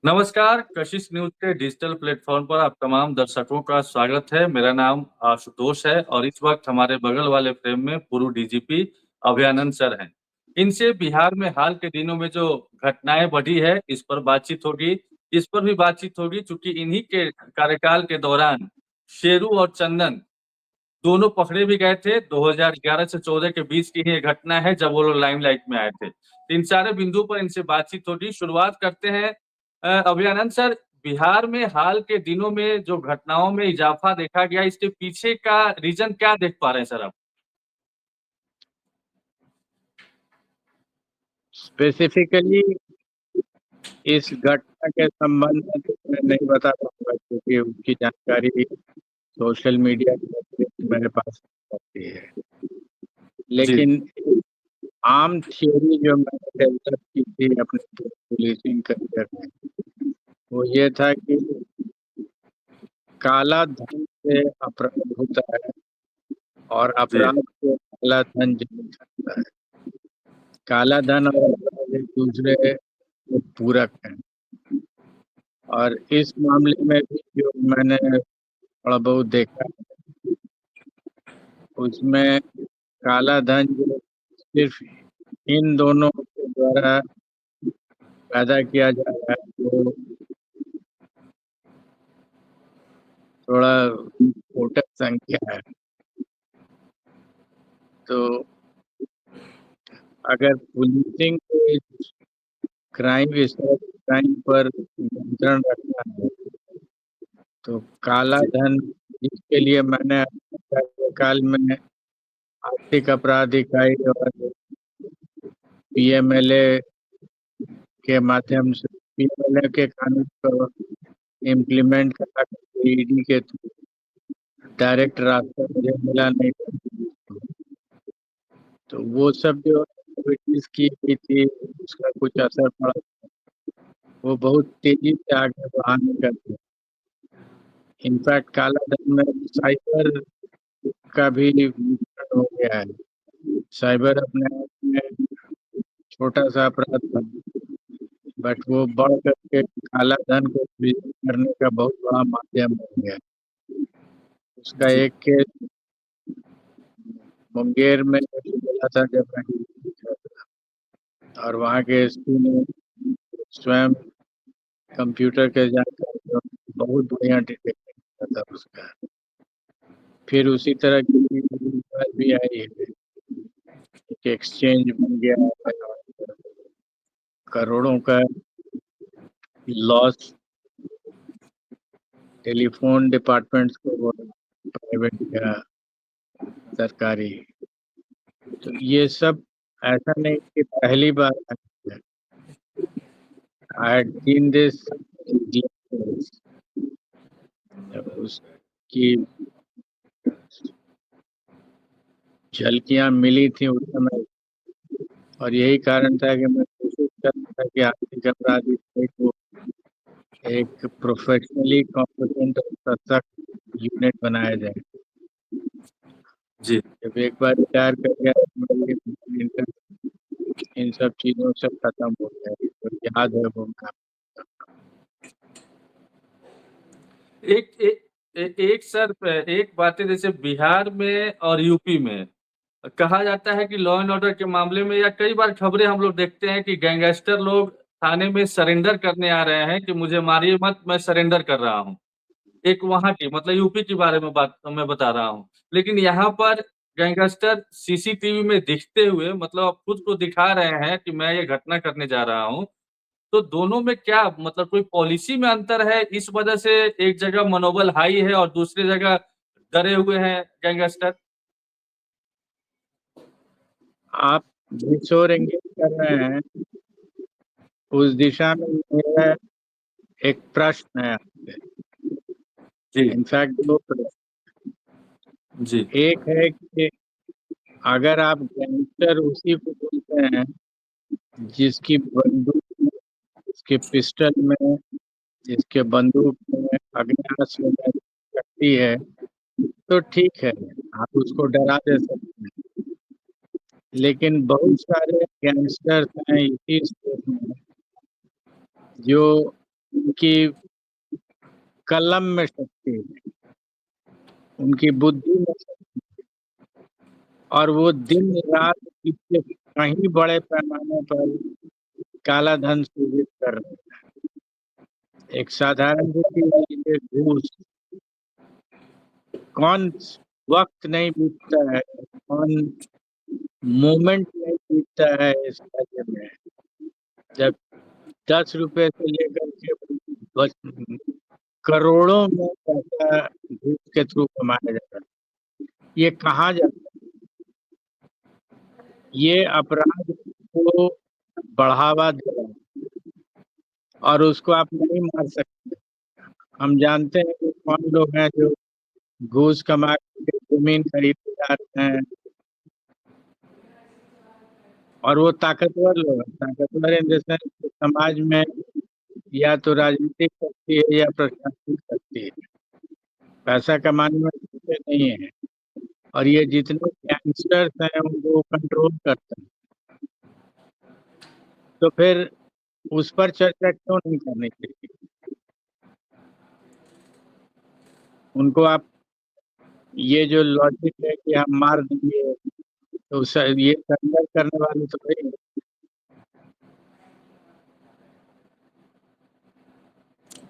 नमस्कार, कशिश न्यूज़ के digital platform पर आप तमाम दर्शकों का स्वागत है। मेरा नाम आशुतोष है और इस वक़्त हमारे बगल वाले फ्रेम में पूर्व डीजीपी अभयानंद सर हैं। इनसे बिहार में हाल के दिनों में जो घटनाएँ बढ़ी है, इस पर बातचीत होगी। इस पर भी बातचीत होगी चूँकि इन्हीं के कार्यकाल के दौरान शेरू और चंदन दोनों पकड़े भी गए थे। 2011 से 14 के बीच की ही ये घटना है जब वो लोग लाइमलाइट में आए थे। तो इन सारे बिंदुओं पर इनसे बातचीत होगी। शुरुआत करते हैं अभयानंद सर, बिहार में हाल के दिनों में जो घटनाओं में इज़ाफ़ा देखा गया, इसके पीछे का रीज़न क्या देख पा रहे हैं सर आप? स्पेसिफिकली इस घटना के संबंध में तो मैं नहीं बता पाऊंगा क्योंकि उसकी जानकारी सोशल मीडिया के मेरे पास होती है। जी, लेकिन आम थियोरी जो मैंने डेवलप की थी अपने पुलिसिंग करियर में, वो ये था कि काला धन से अपराध होता है और जी, अपराध को काला धन जन्म सकता है। काला धन और अपराध एक दूसरे के पूरक हैं। और इस मामले में भी जो मैंने थोड़ा बहुत देखा, उसमें काला धन जो सिर्फ इन दोनों के द्वारा पैदा किया जा रहा है, वो थोड़ा कोटक संख्या है। तो अगर पुलिसिंग को इस क्राइम क्राइम पर नियंत्रण रखना है, तो काला जी, धन, जिसके लिए मैंने अपने कार्यकाल में आर्थिक अपराध इकाई और पीएमएलए के माध्यम से पीएमएलए के कानून को इम्प्लीमेंट करा, ईडी के डायरेक्ट रास्ता मुझे मिला नहीं था। तो वो सब जो एक्टिविटीज की गई थी, उसका कुछ असर पड़ा। वो बहुत तेजी से आगे बढ़ाने का था। इनफैक्ट काला धन में साइबर का भी विस्तार हो गया है। साइबर अपने आप में छोटा सा अपराध था, बट वो बढ़ करके काला धन को विजिट करने का बहुत बड़ा माध्यम हो गया। उसका जी। एक केस मुंगेर में मिला था जब मैं DCP था, और वहाँ के एसपी ने स्वयं कंप्यूटर के जानकारी और बहुत बढ़िया डिटेक्ट किया था उसका। फिर उसी तरह की चीज़ भी आई है। एक एक्सचेंज बन गया है, करोड़ों का लॉस टेलीफोन डिपार्टमेंट्स को हुआ, प्राइवेट या सरकारी। तो ये सब ऐसा नहीं कि पहली बार है। आई हैड सीन दिस, उसकी झलकियां मिली थी उस समय। और यही कारण था कि मैं कोशिश कर रहा था कि आर्थिक अपराध इकाई को एक प्रोफेशनली कॉम्पिटेंट और सशक्त यूनिट बनाया जाए। जी। जब एक बार रिटायर कर गया तो मेरी इन सब चीजों से खत्म हो गया, तो याद है वो नाम। एक एक एक सर एक बात है जैसे बिहार में और यूपी में कहा जाता है कि लॉ एंड ऑर्डर के मामले में या कई बार खबरें हम लोग देखते हैं कि गैंगस्टर लोग थाने में सरेंडर करने आ रहे हैं कि मुझे मारिए मत, मैं सरेंडर कर रहा हूँ। एक वहाँ की मतलब यूपी के बारे में बात मैं बता रहा हूँ। लेकिन यहाँ पर गैंगस्टर सीसीटीवी में दिखते हुए मतलब अब खुद को दिखा रहे हैं कि मैं ये घटना करने जा रहा हूँ। तो दोनों में क्या मतलब कोई पॉलिसी में अंतर है, इस वजह से एक जगह मनोबल हाई है और दूसरी जगह डरे हुए हैं गैंगस्टर? आप जिस ओर इंगित कर रहे हैं, उस दिशा में मेरा एक प्रश्न है आपसे। जी, इनफैक्ट दो प्रश्न। जी, एक है कि अगर आप गैंगस्टर उसी को बोलते हैं जिसकी बंदूक में, जिसके पिस्टल में, जिसके बंदूक में अग्नास्त्र में शक्ति है, तो ठीक है, आप उसको डरा दे सकते हैं। लेकिन बहुत सारे गैंगस्टर्स हैं इसी स्टेट में जो उनकी कलम में शक्ति है, उनकी बुद्धि में शक्ति है, और वो दिन रात इससे कहीं बड़े पैमाने पर काला धन सृजित कर रहे हैं। एक साधारण सी चीज लीजिए, घूस। कौन वक्त नहीं बीतता है, कौन मोमेंट नहीं बीतता है इस राज्य में, जब 10 रुपए से लेकर के बस करोड़ों में पैसा घूस के थ्रू कमाया जाता है। ये कहाँ जाता है? ये अपराध को बढ़ावा दे रहा है, और उसको आप नहीं मार सकते। हम जानते हैं कि कौन लोग हैं जो घूस कमा के जमीन खरीदते जा रहे हैं, और वो ताकतवर लोग हैं। ताकतवर इन द सेंस कि समाज में या तो राजनीतिक शक्ति है या प्रशासनिक शक्ति है, पैसा कमाने में पीछे नहीं है। और ये जितने गैंगस्टर्स हैं उनको कंट्रोल करते हैं। तो फिर उस पर चर्चा क्यों नहीं करनी चाहिए? उनको आप ये जो लॉजिक है कि हम मार देंगे, तो ये सरेंडर करने वाले तो नहीं।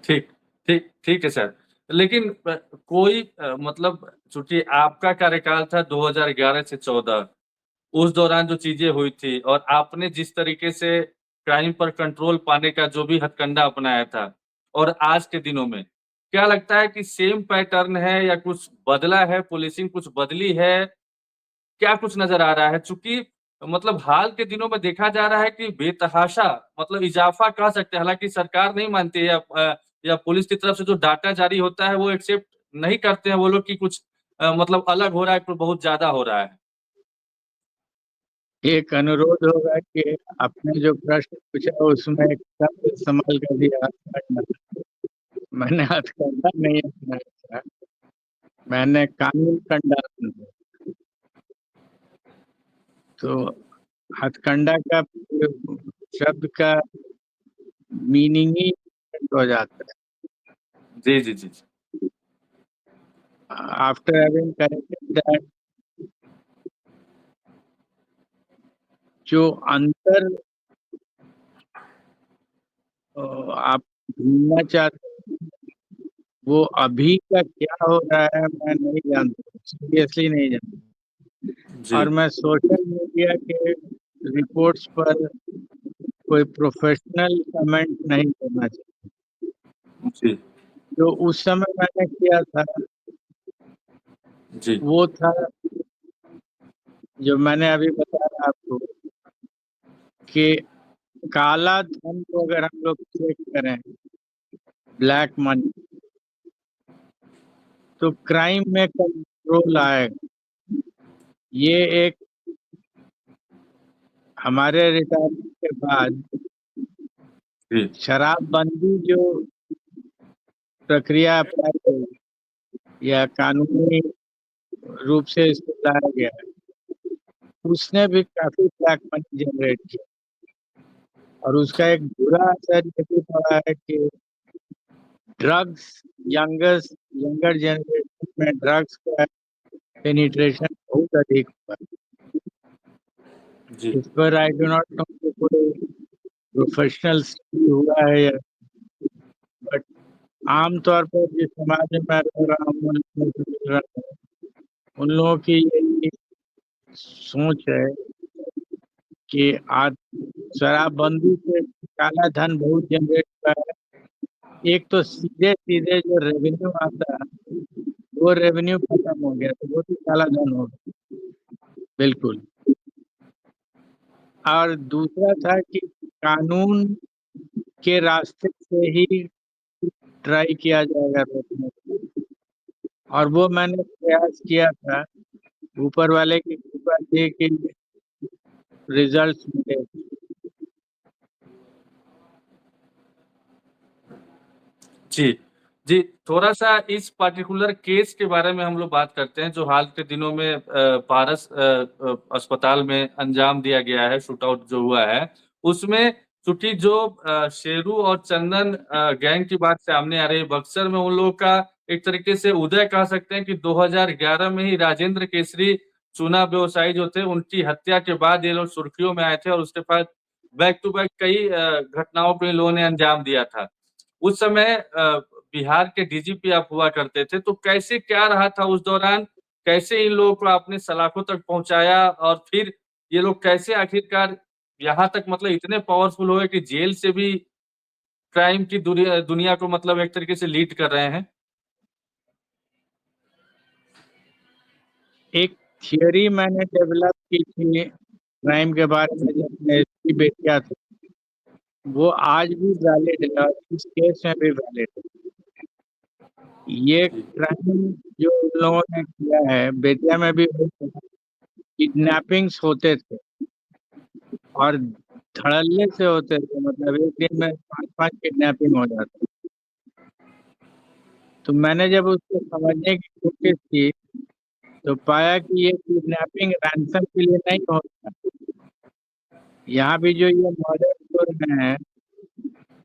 ठीक ठीक ठीक है सर। लेकिन कोई मतलब चूंकि आपका कार्यकाल था 2011 से 14, उस दौरान जो चीजें हुई थी और आपने जिस तरीके से क्राइम पर कंट्रोल पाने का जो भी हथकंडा अपनाया था, और आज के दिनों में क्या लगता है कि सेम पैटर्न है या कुछ बदला है, पुलिसिंग कुछ बदली है? क्या कुछ नज़र आ रहा है? चूँकि मतलब हाल के दिनों में देखा जा रहा है कि बेतहाशा मतलब इज़ाफ़ा कह सकते हैं, हालाँकि सरकार नहीं मानती है या पुलिस की तरफ से जो डाटा जारी होता है वो एक्सेप्ट नहीं करते हैं वो लोग कि कुछ मतलब अलग हो रहा है, कुछ बहुत ज़्यादा हो रहा है। एक अनुरोध होगा कि आपने जो प्रश्न पूछा उसमें एक शब्द इस्तेमाल कर दिया, हथकंडा। मैंने हथकंडा नहीं अपनाया था, मैंने कानून कंडा अपनाया। तो हथकंडा का शब्द का मीनिंग ही हो जाता है। जी, जी, जी, जी। आफ्टर हैविंग करेक्टेड दैट, जो अंतर आप ढूंढना चाहते हैं, वो अभी का क्या हो रहा है मैं नहीं जानता, सीरियसली नहीं जानता। जी, और मैं सोशल मीडिया के रिपोर्ट्स पर कोई प्रोफेशनल कमेंट नहीं करना चाहता। जी, जो उस समय मैंने किया था जी, वो था, जो मैंने अभी बताया आपको, कि काला धन को अगर हम लोग चेक करें, ब्लैक मनी, तो क्राइम में कंट्रोल आएगा। ये एक हमारे रिटायरमेंट के बाद जी, शराबबंदी जो प्रक्रिया अपनाई गई या कानूनी रूप से इसको लाया गया है, उसने भी काफी ब्लैक मनी जनरेट किया। और उसका एक बुरा असर ये भी पड़ा है कि ड्रग्स, यंगर जनरेशन में ड्रग्स का पेनिट्रेशन बहुत अधिक हुआ है। जी, इस पर आई डो नॉट नो कि कोई प्रोफेशनल स्टडी हुआ है या, बट आमतौर पर जिस समाज में मैं रह रहा हूँ, उन लोगों से मिल रहा हूँ, उन लोगों की यही सोच है कि आज शराबबंदी से काला धन बहुत जनरेट हुआ है। एक तो सीधे सीधे जो रेवेन्यू आता है वो रेवेन्यू खत्म हो गया, तो वो भी काला धन हो गया। बिल्कुल। और दूसरा था कि कानून के रास्ते से ही ट्राई किया जाएगा रोकने का। और वो मैंने प्रयास किया था, ऊपर वाले की कृपा थी कि रिजल्ट मिले। जी। जी, थोड़ा-सा इस पार्टिकुलर केस के बारे में हम लोग बात करते हैं, जो हाल के दिनों में पारस अस्पताल में अंजाम दिया गया है, शूट आउट जो हुआ है। उसमें चूंकि जो शेरू और चंदन गैंग की बात सामने आ रही है बक्सर में, उन लोगों का एक तरीके से उदय कह सकते हैं कि 2011 में ही राजेंद्र केसरी चूना व्यवसायी जो थे उनकी हत्या के बाद ये लोग सुर्खियों में आए थे और उसके बाद बैक टू बैक कई घटनाओं को इन लोगों ने अंजाम दिया था। उस समय बिहार के डीजीपी आप हुआ करते थे, तो कैसे क्या रहा था उस दौरान? कैसे इन लोगों को आपने सलाखों तक पहुंचाया और फिर ये लोग कैसे आखिरकार यहाँ तक मतलब इतने पावरफुल हुए कि जेल से भी क्राइम की दुनिया को मतलब एक तरीके से लीड कर रहे हैं? एक थियरी मैंने डेवलप की थी क्राइम के बारे में जब मैं एसपी बेतिया था, वो आज भी वैलिड है और इस केस में भी वैलिड है। ये क्राइम जो उन लोगों ने किया है बेतिया में भी किडनैपिंग्स होते थे और धड़ल्ले से होते थे, मतलब एक दिन में 5-5 किडनैपिंग हो जाती। तो मैंने जब उसको समझने की कोशिश की तो पाया कि ये किडनैपिंग रैंसम के लिए नहीं होता। यहाँ भी जो ये मर्डर हो रहे हैं,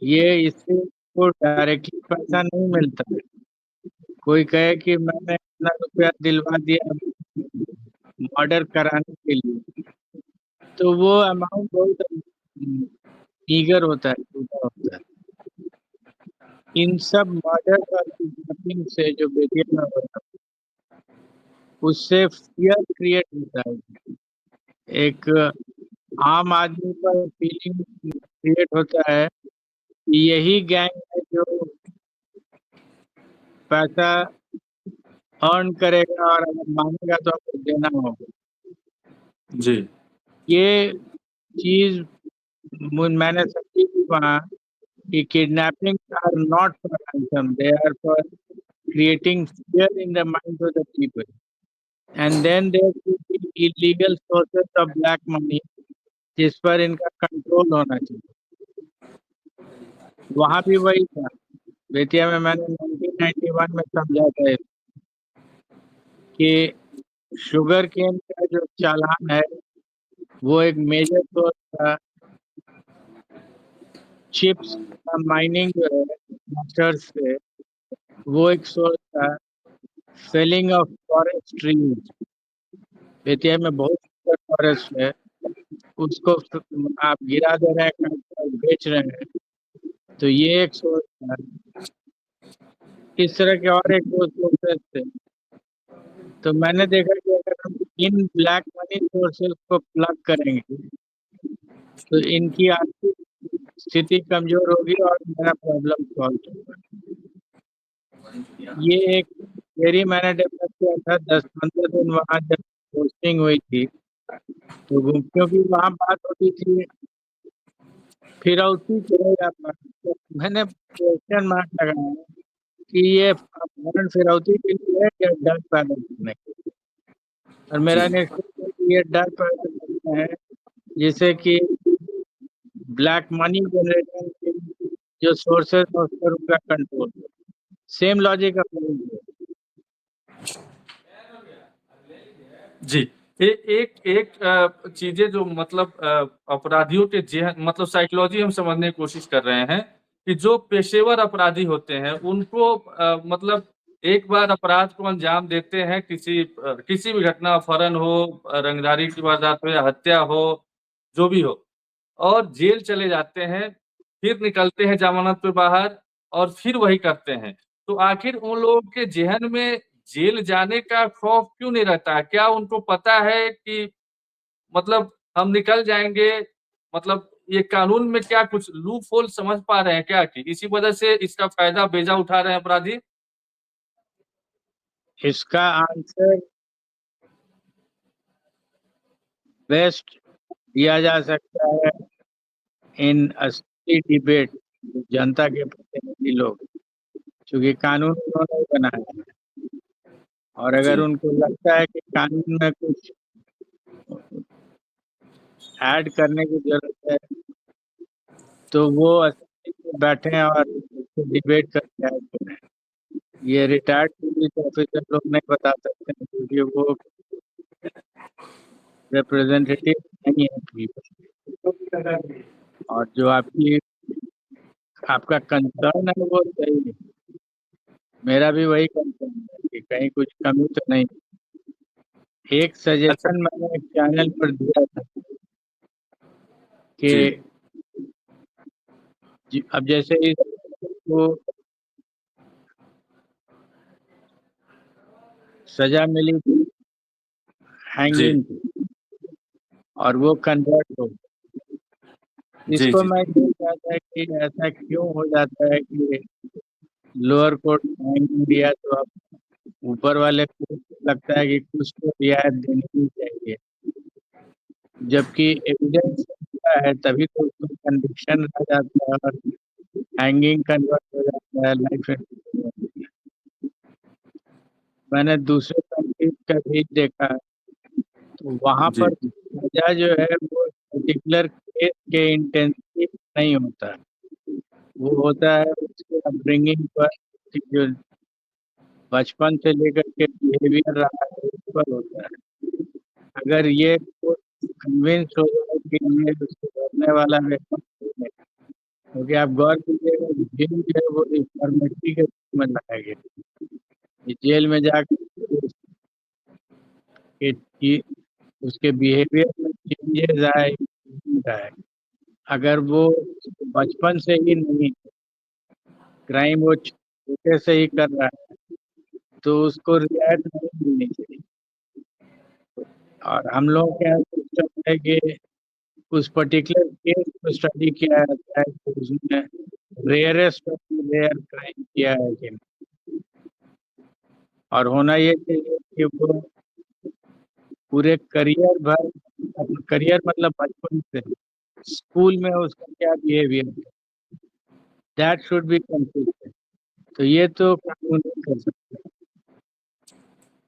ये इससे को डायरेक्टली पैसा नहीं मिलता है। कोई कहे कि मैंने इतना रुपया दिलवा दिया मर्डर कराने के लिए, तो वो अमाउंट बहुत ईगर होता है, छोटा होता है। इन सब मर्डर और किडनैपिंग से जो बेटियां में हो रहा है, उससे फियर क्रिएट होता है। एक आम आदमी पर फीलिंग क्रिएट होता है कि यही गैंग है जो पैसा अर्न करेगा और अगर मांगेगा तो आपको देना होगा। जी। ये चीज मैंने समझी थी वहाँ कि kidnapping are not for ransom, they are for creating fear in the minds of the people. And then there could be illegal sources of black money जिस पर इनका कंट्रोल होना चाहिए। वहाँ भी वही था। बेतिया में मैंने 1991 में समझा था कि शुगर केन का जो चालान है वो एक मेजर सोर्स था। चिप्स का माइनिंग जो है मास्टर्स से, वो एक सोर्स था। Selling of forest trees, Bettiah में बहुत सुंदर फॉरेस्ट है, उसको आप गिरा दे रहे हैं, बेच रहे हैं, तो ये एक सोर्स है। इस तरह के और एक दो सोर्सेस थे। तो मैंने देखा कि अगर हम इन ब्लैक मनी सोर्सेस को प्लग करेंगे तो इनकी आर्थिक स्थिति कमजोर होगी और मेरा प्रॉब्लम सॉल्व होगा। ये एक थियरी मैंने डेवलप किया था 10-15 दिन वहाँ जब पोस्टिंग हुई थी, तो क्योंकि वहाँ बात होती थी फिरौती करेगा पर, तो मैंने क्वेश्चन मार्क लगाया कि ये अपहरण फिरौती के लिए है या डर पैदा करने के लिए। और मेरा जी। निष्कर्ष है कि ये डर पैदा करना है, जिससे कि ब्लैक मनी जनरेशन के जो सोर्सेस है उस पर उनका कंट्रोल। सेम लॉजिक अप्लाई है। जी। एक एक चीजें जो मतलब अपराधियों के जेहन मतलब साइकोलॉजी हम समझने की कोशिश कर रहे हैं कि जो पेशेवर अपराधी होते हैं उनको मतलब एक बार अपराध को अंजाम देते हैं, किसी भी घटना, अपहरण हो, रंगदारी की वारदात हो या हत्या हो, जो भी हो, और जेल चले जाते हैं, फिर निकलते हैं जमानत पे बाहर और फिर वही करते हैं। तो आखिर उन लोगों के ज़हन में जेल जाने का खौफ क्यों नहीं रहता है? क्या उनको पता है कि मतलब हम निकल जाएँगे, मतलब ये कानून में क्या कुछ लूप होल समझ पा रहे हैं क्या कि इसी वजह से इसका फ़ायदा बेजा उठा रहे हैं अपराधी? इसका आंसर बेस्ट दिया जा सकता है इन असली डिबेट, जनता के प्रतिनिधि लोग, क्योंकि कानून उन्होंने ही बनाया है। और अगर जी। उनको लगता है कि कानून में कुछ ऐड करने की जरूरत है तो वो असेंबली में बैठे और डिबेट करके ऐड करें। ये रिटायर्ड पुलिस ऑफिसर लोग नहीं बता सकते हैं, क्योंकि वो रिप्रेजेंटेटिव नहीं है पीपल। और जो आपका कंसर्न है वो सही है। मेरा भी वही कंसर्न है कि कहीं कुछ कमी तो नहीं। एक अच्छा। सजेशन मैंने एक चैनल पर दिया था जी। कि अब जैसे वो सजा मिली थी जी। हैंगिंग की और वो कन्वर्ट हो गई। जी। इसको जी। मैं ये चाहता कि ऐसा क्यों हो जाता है कि लोअर कोर्ट हैंगिंग दिया तो अब ऊपर वाले को लगता है कि कुछ तो रियायत देनी ही चाहिए, जबकि एविडेंस है तभी तो उसको कन्विक्शन आ जाता है और हैंगिंग कन्वर्ट हो जाता है लाइफ। मैंने दूसरे कंट्रीज का भी देखा है, तो वहां जी। पर सजा जो है वो पर्टिकुलर केस के इंटेंसिव नहीं होता है। वो होता है उसके अपब्रिंगिंग पर कि जो बचपन से लेकर के बिहेवियर रहा है उस पर होता है। अगर ये कन्विंस हो जाए कि ये उसको करने वाला व्यक्ति है, क्योंकि आप गौर कीजिएगा जेल जो है वो रिफॉर्मेटरी के रूप में लाया गया। ये जेल में जाकर कि उसके बिहेवियर में चेंजेस आए। अगर वो बचपन से ही नहीं, क्राइम वो छोटे से ही कर रहा है, तो उसको रियायत नहीं मिलनी चाहिए। और हम लोग के यहाँ सिस्टम है कि उस पर्टिकुलर केस को स्टडी किया जाता है कि उसने रेयरेस्ट ऑफ रेयर क्राइम किया है कि नहीं। और होना ये चाहिए कि वो पूरे करियर भर, करियर मतलब बचपन से स्कूल में उसका क्या behaviour, that should be consistent. तो ये तो कानून नहीं कर सकते।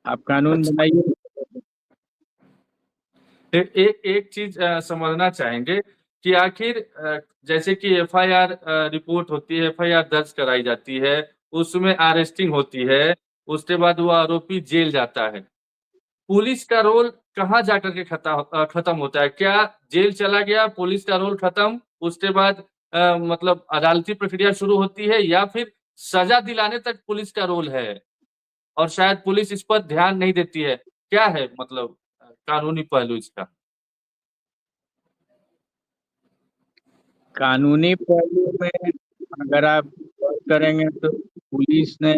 आप कानून अच्छा। बनाइए। एक एक चीज समझना चाहेंगे कि आखिर जैसे कि एफआईआर रिपोर्ट होती है, एफआईआर दर्ज कराई जाती है, उसमें अरेस्टिंग होती है, उसके बाद वो आरोपी जेल जाता है। पुलिस का रोल कहाँ जाकर के खत्म होता है? क्या जेल चला गया, पुलिस का रोल खत्म, उसके बाद मतलब अदालती प्रक्रिया शुरू होती है, या फिर सजा दिलाने तक पुलिस का रोल है और शायद पुलिस इस पर ध्यान नहीं देती है? क्या है मतलब कानूनी पहलू इसका? कानूनी पहलू में अगर आप गौर करेंगे तो पुलिस ने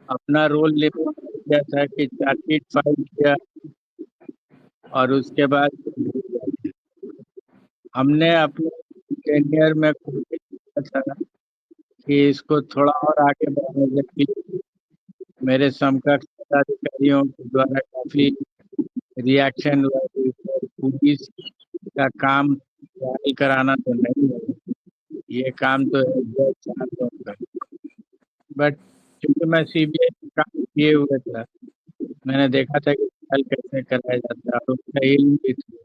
अपना रोल किया था कि चार्जशीट फाइल किया और उसके बाद हमने अपने टेन्योर में कोशिश किया था कि इसको थोड़ा और आगे बढ़ाने, जबकि मेरे समकक्ष पदाधिकारियों के द्वारा काफी रिएक्शन हुआ कि पुलिस का काम ट्रायल कराना तो नहीं है, ये काम तो है जज साहब लोग का। बट क्योंकि मैं सीबीआई में काम किए हुए था, मैंने देखा था कि ट्रायल कैसे कराया जाता है और उसका इल्म भी था।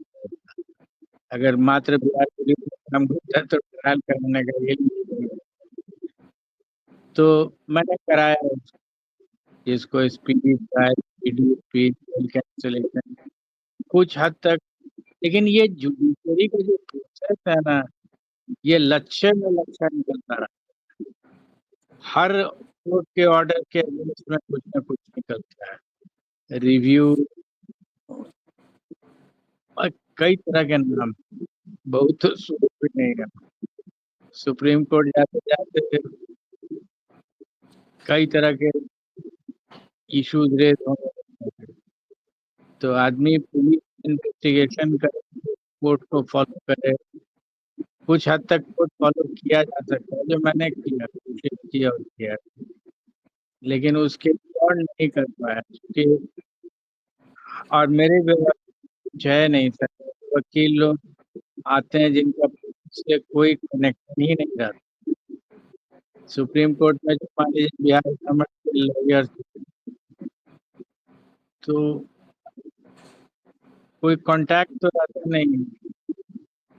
अगर मात्र बिहार पुलिस में काम होता है तो ट्रायल कराने का इल्म भी नहीं। तो मैंने कराया जिसको speedy trial, speedy speed cancellation कुछ हद तक। लेकिन ये जुडिशरी का जो प्रोसेस है ना, ये लक्ष्य में लक्ष्य निकलता रहा। हर कोर्ट के ऑर्डर के अगेंस्ट में कुछ ना कुछ निकलता है, रिव्यू और कई तरह के नाम, बहुत तो शुरू भी नहीं है। सुप्रीम कोर्ट जाते जाते कई तरह के इश्यूज रेज होने लगते हैं। तो आदमी पुलिस इन्वेस्टिगेशन करे, कोर्ट को फॉलो करे, कुछ हद तक कोर्ट फॉलो किया जा सकता है, जो मैंने किया, कोशिश की और किया, लेकिन उसके और नहीं कर पाया और मेरे कुछ है नहीं सर। वकील लोग आते हैं जिनका से कोई कनेक्शन ही नहीं रहता। सुप्रीम कोर्ट में जो मान लीजिए बिहार समझ के लॉयर, तो कोई कांटेक्ट तो रहता नहीं है।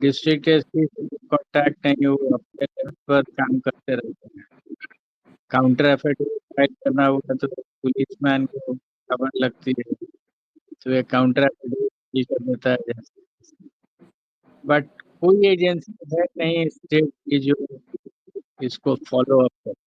डिस्ट्रिक्ट एसपी से कांटेक्ट नहीं, वो अपने लेवल पर काम करते रहते हैं। काउंटर एफिडेविट फाइल करना हुआ तो पुलिस मैन को खबर लगती है, तो ये काउंटर एफिडेविट कर देता है जैसे। बट कोई एजेंसी है नहीं स्टेट की जो इसको फॉलो अप करे।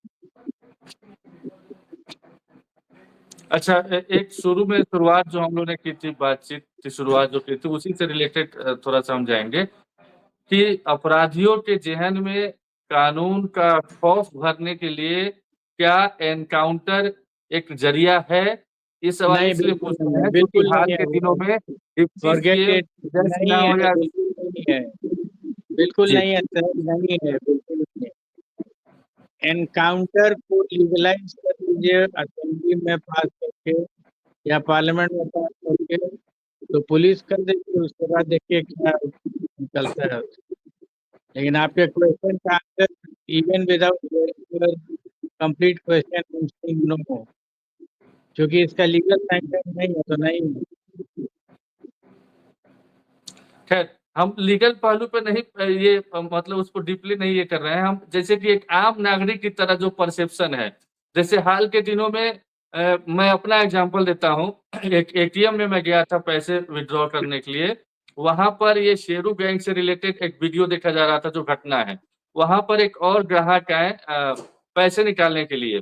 अच्छा, एक शुरू में शुरुआत जो हम लोग ने की थी, बातचीत की शुरुआत जो की थी, उसी से रिलेटेड थोड़ा समझाएंगे कि अपराधियों के ज़हन में कानून का खौफ भरने के लिए क्या एनकाउंटर एक ज़रिया है? ये सवाल नहीं, इसलिए बिल्कुल पूछ नहीं रहे है, हैं क्योंकि बिल्कुल हाल नहीं है के दिनों वो। में इस चीज़ फॉरगेट के इट। जैसे नहीं ना हो है, या बिल्कुल नहीं है, बिल्कुल जी, नहीं है सर, नहीं है, बिल्कुल नहीं है। एनकाउंटर को लीगलाइज कर दीजिए असेंबली में पास करके या पार्लियामेंट में पास करके, तो पुलिस कर देगी, उसके बाद देखिए क्या निकलता है। लेकिन आपके क्वेश्चन का answer even without complete question no, क्योंकि इसका लीगल सैंक्शन नहीं है तो नहीं है। खैर हम लीगल पहलू पे नहीं ये मतलब उसको डीपली नहीं ये कर रहे हैं हम, जैसे कि एक आम नागरिक की तरह जो परसेप्शन है, जैसे हाल के दिनों में मैं अपना एग्जांपल देता हूँ। एक एटीएम में मैं गया था पैसे विथड्रॉ करने के लिए, वहां पर ये शेरू गैंग से रिलेटेड एक वीडियो देखा जा रहा था जो घटना है। वहां पर एक और ग्राहक आए पैसे निकालने के लिए,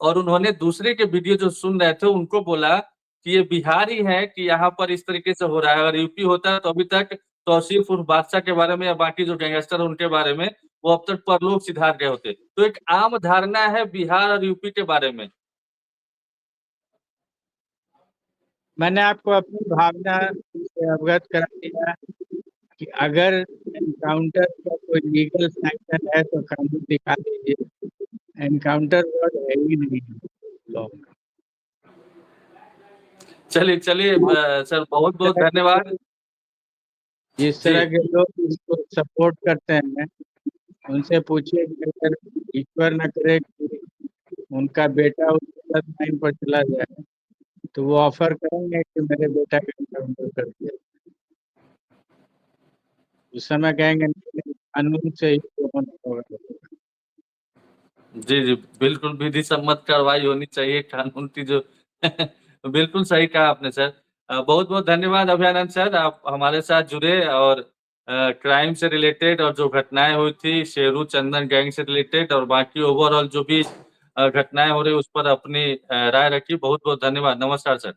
और उन्होंने दूसरे के वीडियो जो सुन रहे थे उनको बोला कि ये बिहार ही है कि यहाँ पर इस तरीके से हो रहा है, अगर यूपी होता तो अभी तक तौसीफ उर्फ बादशाह के बारे में या बाकी जो गैंगस्टर है उनके बारे में वो अब तक परलोक सिधार गए होते। तो एक आम धारणा है बिहार और यूपी के बारे में। मैंने आपको अपनी भावना से अवगत करा दिया कि अगर एनकाउंटर का कोई लीगल सैंक्शन है तो कानून दिखा दीजिए। एनकाउंटर वर्ड है ही नहीं लॉ में। चलिए चलिए सर बहुत जिस बहुत तरह के धन्यवाद। लोग जिस जी तरह के लोग इसको सपोर्ट करते हैं, उनसे पूछिए कि अगर ईश्वर न करे कि उनका बेटा उसके साथ लाइन पर चला जाए, तो वो ऑफर करेंगे कि मेरे बेटा का एनकाउंटर कर दिया। उस समय कहेंगे नहीं, नहीं, कानून से ही तो होना होगा। जी जी, बिल्कुल विधि सम्मत कार्रवाई होनी चाहिए कानून की जो बिल्कुल सही कहा आपने सर। बहुत बहुत धन्यवाद अभयानंद सर, आप हमारे साथ जुड़े और क्राइम से रिलेटेड और जो घटनाएं हुई थी शेरू चंदन गैंग से रिलेटेड और बाकी ओवरऑल जो भी घटनाएं हो रही उस पर अपनी राय रखी। बहुत बहुत धन्यवाद। नमस्कार सर।